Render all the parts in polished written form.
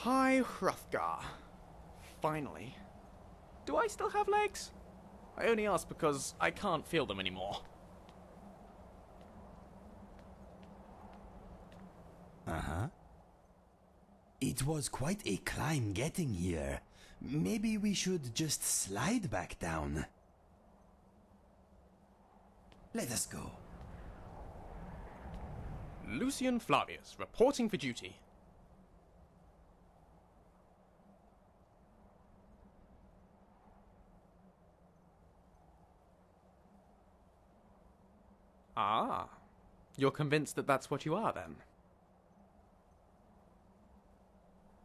High Hrothgar. Finally. Do I still have legs? I only ask because I can't feel them anymore. Uh-huh. It was quite a climb getting here. Maybe we should just slide back down. Let us go. Lucien Flavius, reporting for duty. Ah, you're convinced that that's what you are, then?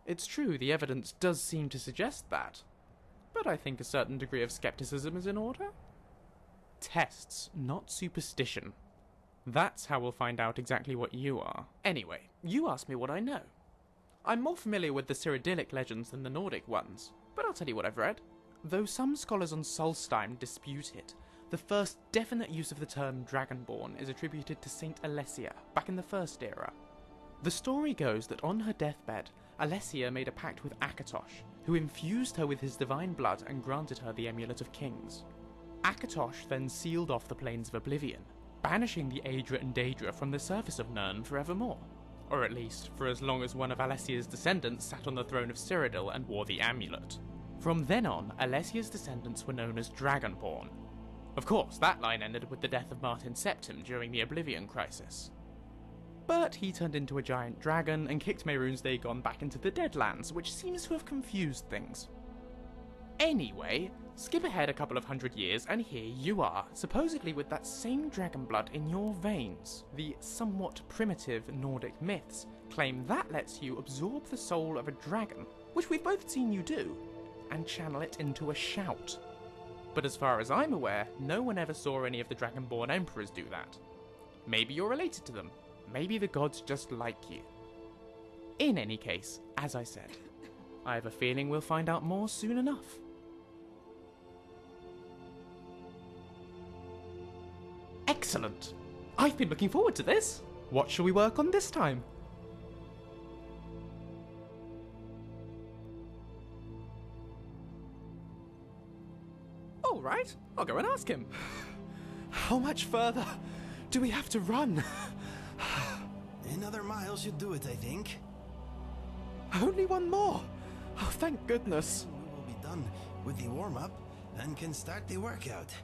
It's true, the evidence does seem to suggest that, but I think a certain degree of skepticism is in order. Tests, not superstition. That's how we'll find out exactly what you are. Anyway, you asked me what I know. I'm more familiar with the Cyrodiilic legends than the Nordic ones, but I'll tell you what I've read. Though some scholars on Solstheim dispute it, the first definite use of the term Dragonborn is attributed to Saint Alessia, back in the First Era. The story goes that on her deathbed, Alessia made a pact with Akatosh, who infused her with his divine blood and granted her the Amulet of Kings. Akatosh then sealed off the Plains of Oblivion, banishing the Aedra and Daedra from the surface of Nirn forevermore. Or at least, for as long as one of Alessia's descendants sat on the throne of Cyrodiil and wore the amulet. From then on, Alessia's descendants were known as Dragonborn. Of course, that line ended with the death of Martin Septim during the Oblivion Crisis. But he turned into a giant dragon and kicked Mehrunes Dagon back into the Deadlands, which seems to have confused things. Anyway, skip ahead a couple of hundred years and here you are, supposedly with that same dragon blood in your veins. The somewhat primitive Nordic myths claim that lets you absorb the soul of a dragon, which we've both seen you do, and channel it into a shout. But as far as I'm aware, no one ever saw any of the Dragonborn Emperors do that. Maybe you're related to them. Maybe the gods just like you. In any case, as I said, I have a feeling we'll find out more soon enough. Excellent! I've been looking forward to this! What shall we work on this time? Alright, I'll go and ask him. How much further do we have to run? Another mile should do it, I think. Only one more! Oh, thank goodness. We will be done with the warm-up and can start the workout.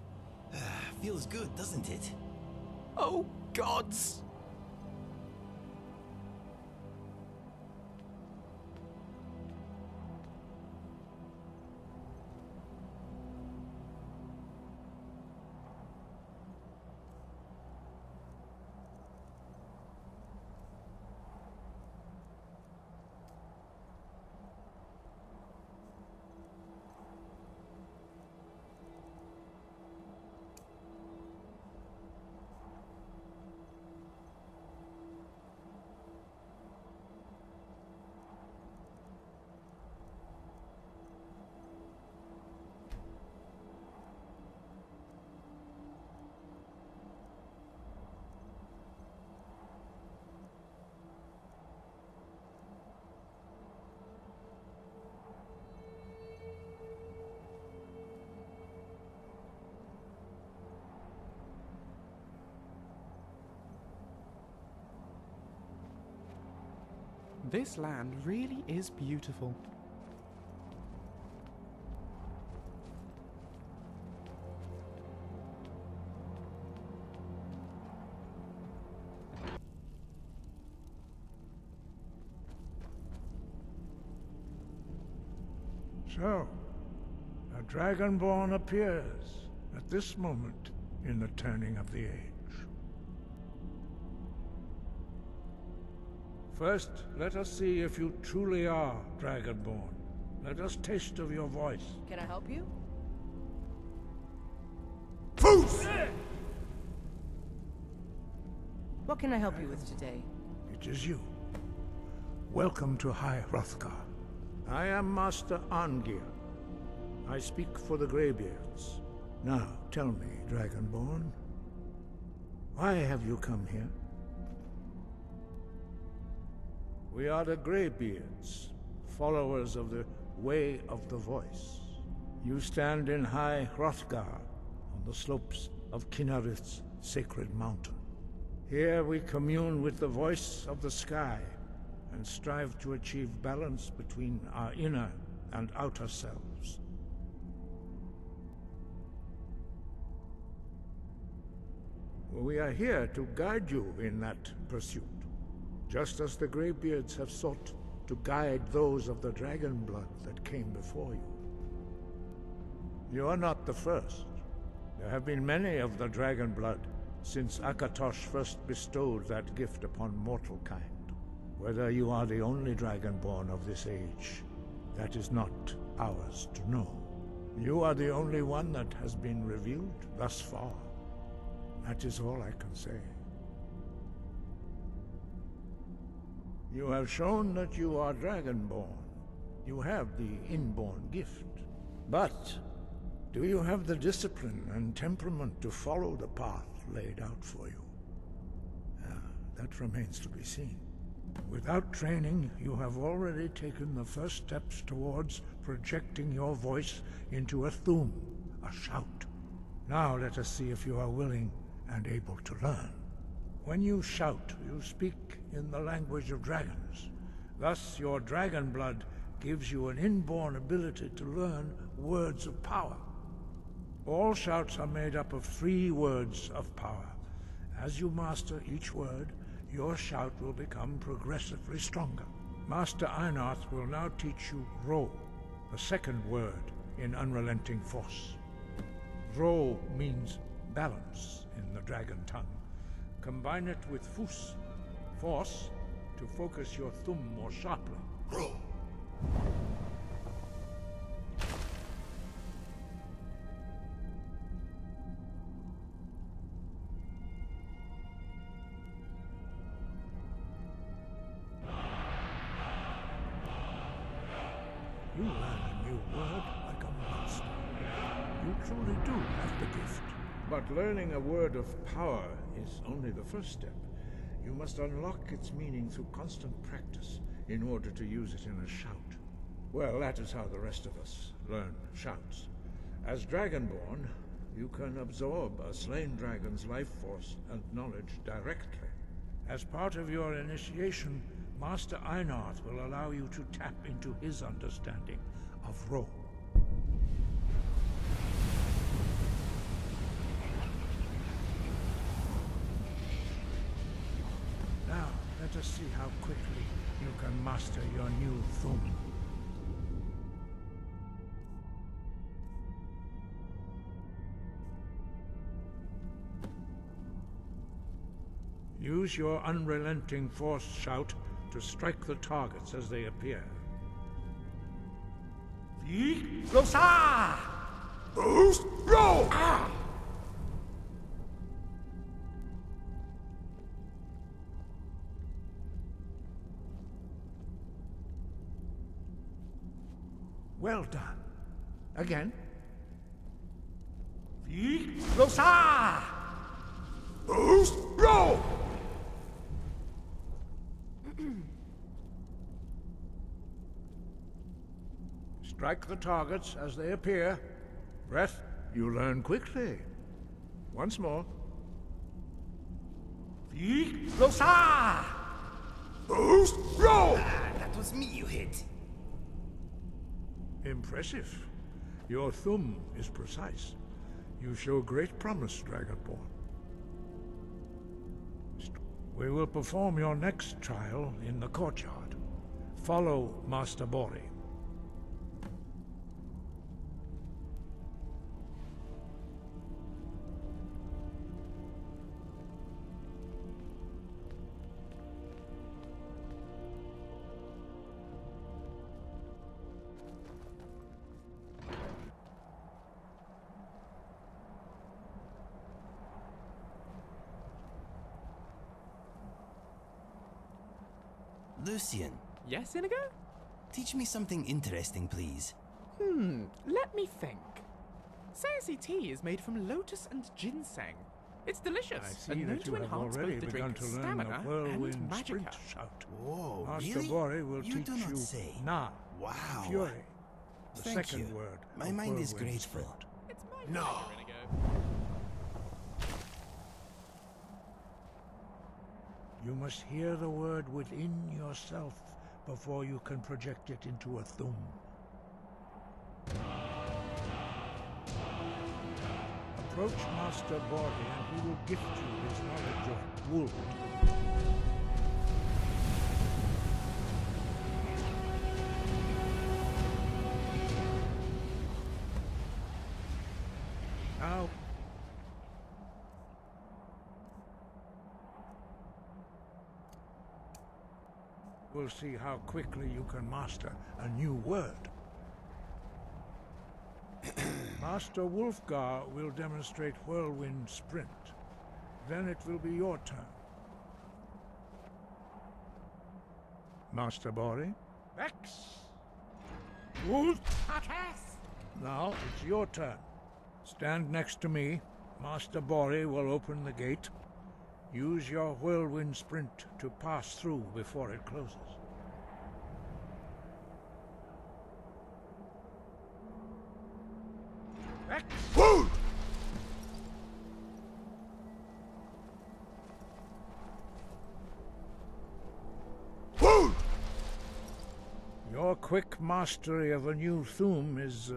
Feels good, doesn't it? Oh, gods! This land really is beautiful. So, a Dragonborn appears at this moment in the turning of the age. First, let us see if you truly are Dragonborn. Let us taste of your voice. Can I help you? Poof! What can I help you with today? It is you. Welcome to High Hrothgar. I am Master Arngeir. I speak for the Greybeards. Now, tell me, Dragonborn, why have you come here? We are the Greybeards, followers of the Way of the Voice. You stand in High Hrothgar, on the slopes of Kinarith's sacred mountain. Here we commune with the voice of the sky, and strive to achieve balance between our inner and outer selves. We are here to guide you in that pursuit, just as the Greybeards have sought to guide those of the dragon blood that came before you. You are not the first. There have been many of the dragon blood since Akatosh first bestowed that gift upon mortal kind. Whether you are the only dragonborn of this age, that is not ours to know. You are the only one that has been revealed thus far. That is all I can say. You have shown that you are dragonborn. You have the inborn gift. But do you have the discipline and temperament to follow the path laid out for you? That remains to be seen. Without training, you have already taken the first steps towards projecting your voice into a thum, a shout. Now let us see if you are willing and able to learn. When you shout, you speak in the language of dragons. Thus, your dragon blood gives you an inborn ability to learn words of power. All shouts are made up of 3 words of power. As you master each word, your shout will become progressively stronger. Master Einarth will now teach you Ro, the second word in Unrelenting Force. Ro means balance in the dragon tongue. Combine it with Fus, force, to focus your thumb more sharply. Ro! You learn a new word like a monster. You truly do have the gift. But learning a word of power is only the first step. You must unlock its meaning through constant practice in order to use it in a shout. Well, that is how the rest of us learn shouts. As Dragonborn, you can absorb a slain dragon's life force and knowledge directly. As part of your initiation, Master Einarth will allow you to tap into his understanding of Ro. Now, let us see how quickly you can master your new thum. Use your unrelenting force shout to strike the targets as they appear. Well done. Again. Strike the targets as they appear. Breath, you learn quickly. Once more. That was me you hit. Impressive. Your thumb is precise. You show great promise, Dragonborn. We will perform your next trial in the courtyard. Follow Master Borri. Lucien, Yes, Inigo? teach me something interesting, please. Let me think. Say tea is made from lotus and ginseng. It's delicious. I see and known that you to have enhance already both the begun drink to learn stamina the whirlwind and sprint magicka. shout. Whoa, Master really? Borri will You teach do not you say. Na, Wow. Fury, the Thank second you. word. My of mind is whirlwind grateful. sprint. It's my No. pleasure, Inigo. You must hear the word within yourself before you can project it into a thum. Approach Master Borri and he will gift you his knowledge of wool. Now, we'll see how quickly you can master a new word. Master Wulfgar will demonstrate whirlwind sprint. Then it will be your turn. Master Borri? X! Wolf! Now it's your turn. Stand next to me. Master Borri will open the gate. Use your whirlwind sprint to pass through before it closes. X! Woo! Woo! Your quick mastery of a new thum is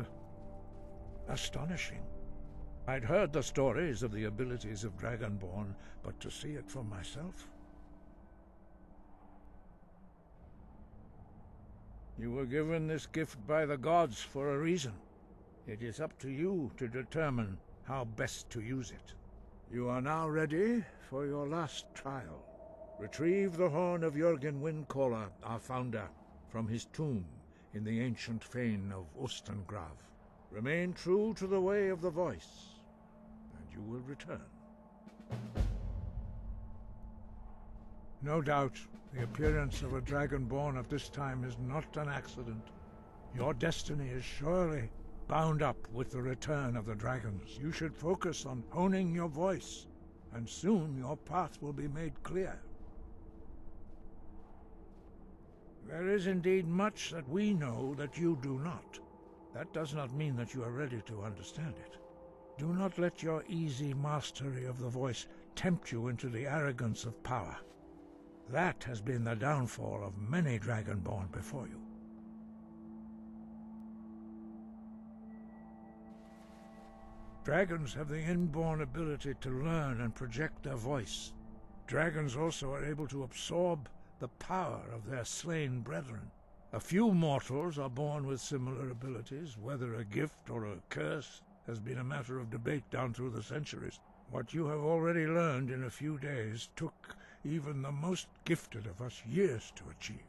astonishing. I'd heard the stories of the abilities of Dragonborn, but to see it for myself... You were given this gift by the gods for a reason. It is up to you to determine how best to use it. You are now ready for your last trial. Retrieve the horn of Jürgen Windcaller, our founder, from his tomb in the ancient fane of Ustengrav. Remain true to the way of the voice, and you will return. No doubt, the appearance of a Dragonborn at this time is not an accident. Your destiny is surely bound up with the return of the dragons. You should focus on honing your voice, and soon your path will be made clear. There is indeed much that we know that you do not. That does not mean that you are ready to understand it. Do not let your easy mastery of the voice tempt you into the arrogance of power. That has been the downfall of many Dragonborn before you. Dragons have the inborn ability to learn and project their voice. Dragons also are able to absorb the power of their slain brethren. A few mortals are born with similar abilities. Whether a gift or a curse has been a matter of debate down through the centuries. What you have already learned in a few days took even the most gifted of us years to achieve.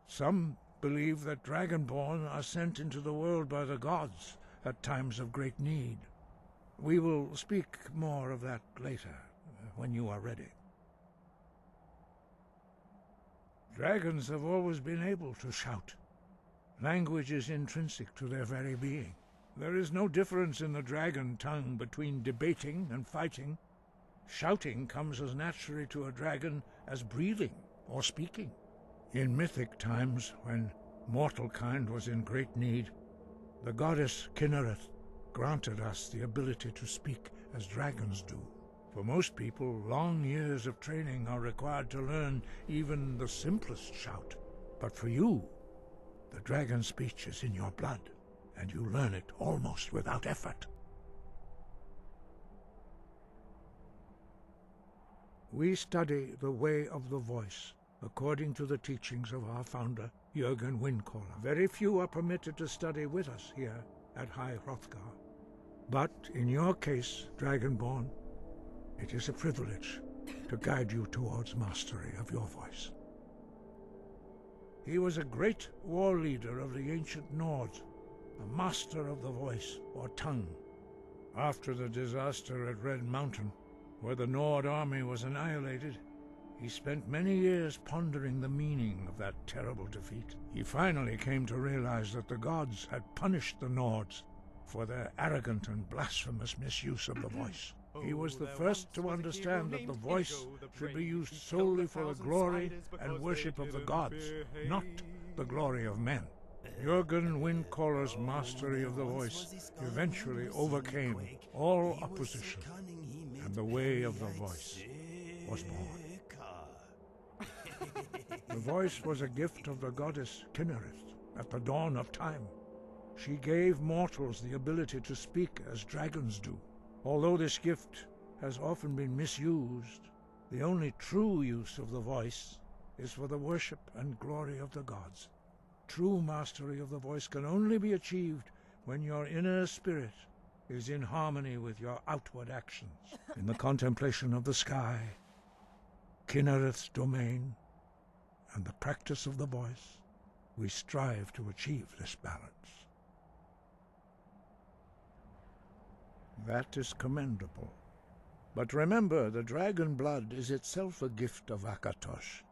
Some believe that Dragonborn are sent into the world by the gods at times of great need. We will speak more of that later, when you are ready. Dragons have always been able to shout. Language is intrinsic to their very being. There is no difference in the dragon tongue between debating and fighting. Shouting comes as naturally to a dragon as breathing or speaking. In mythic times, when mortal kind was in great need, the goddess Kinnereth granted us the ability to speak as dragons do. For most people, long years of training are required to learn even the simplest shout. But for you, the dragon speech is in your blood, and you learn it almost without effort. We study the way of the voice, according to the teachings of our founder, Jürgen Windcaller. Very few are permitted to study with us here at High Hrothgar. But in your case, Dragonborn, it is a privilege to guide you towards mastery of your voice. He was a great war leader of the ancient Nords, a master of the voice, or tongue. After the disaster at Red Mountain, where the Nord army was annihilated, he spent many years pondering the meaning of that terrible defeat. He finally came to realize that the gods had punished the Nords for their arrogant and blasphemous misuse of the voice. He was the first to understand that the voice should be used solely for the glory and worship of the gods, not the glory of men. Jurgen Windcaller's mastery of the voice eventually overcame all opposition, and the way of the voice was born. The voice was a gift of the goddess Kinnereth at the dawn of time. She gave mortals the ability to speak as dragons do. Although this gift has often been misused, the only true use of the voice is for the worship and glory of the gods. True mastery of the voice can only be achieved when your inner spirit is in harmony with your outward actions. In the contemplation of the sky, Kinnereth's domain, and the practice of the voice, we strive to achieve this balance. That is commendable. But remember, the dragon blood is itself a gift of Akatosh.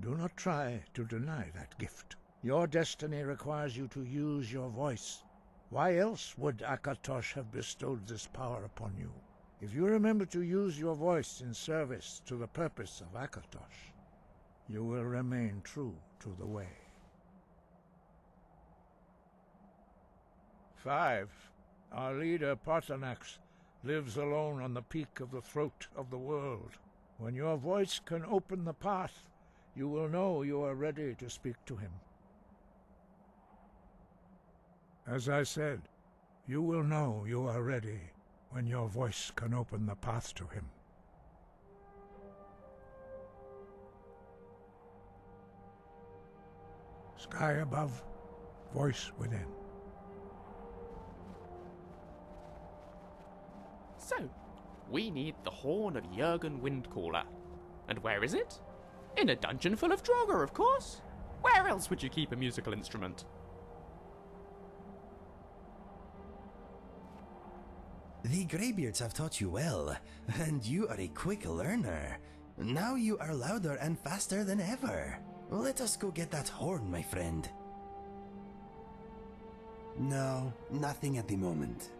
Do not try to deny that gift. Your destiny requires you to use your voice. Why else would Akatosh have bestowed this power upon you? If you remember to use your voice in service to the purpose of Akatosh, you will remain true to the way. 5. Our leader, Partanax, lives alone on the peak of the throat of the world. When your voice can open the path, you will know you are ready to speak to him. As I said, you will know you are ready when your voice can open the path to him. Sky above, voice within. So, we need the horn of Jurgen Windcaller. And where is it? In a dungeon full of Draugr, of course. Where else would you keep a musical instrument? The Greybeards have taught you well, and you are a quick learner. Now you are louder and faster than ever. Let us go get that horn, my friend. No, nothing at the moment.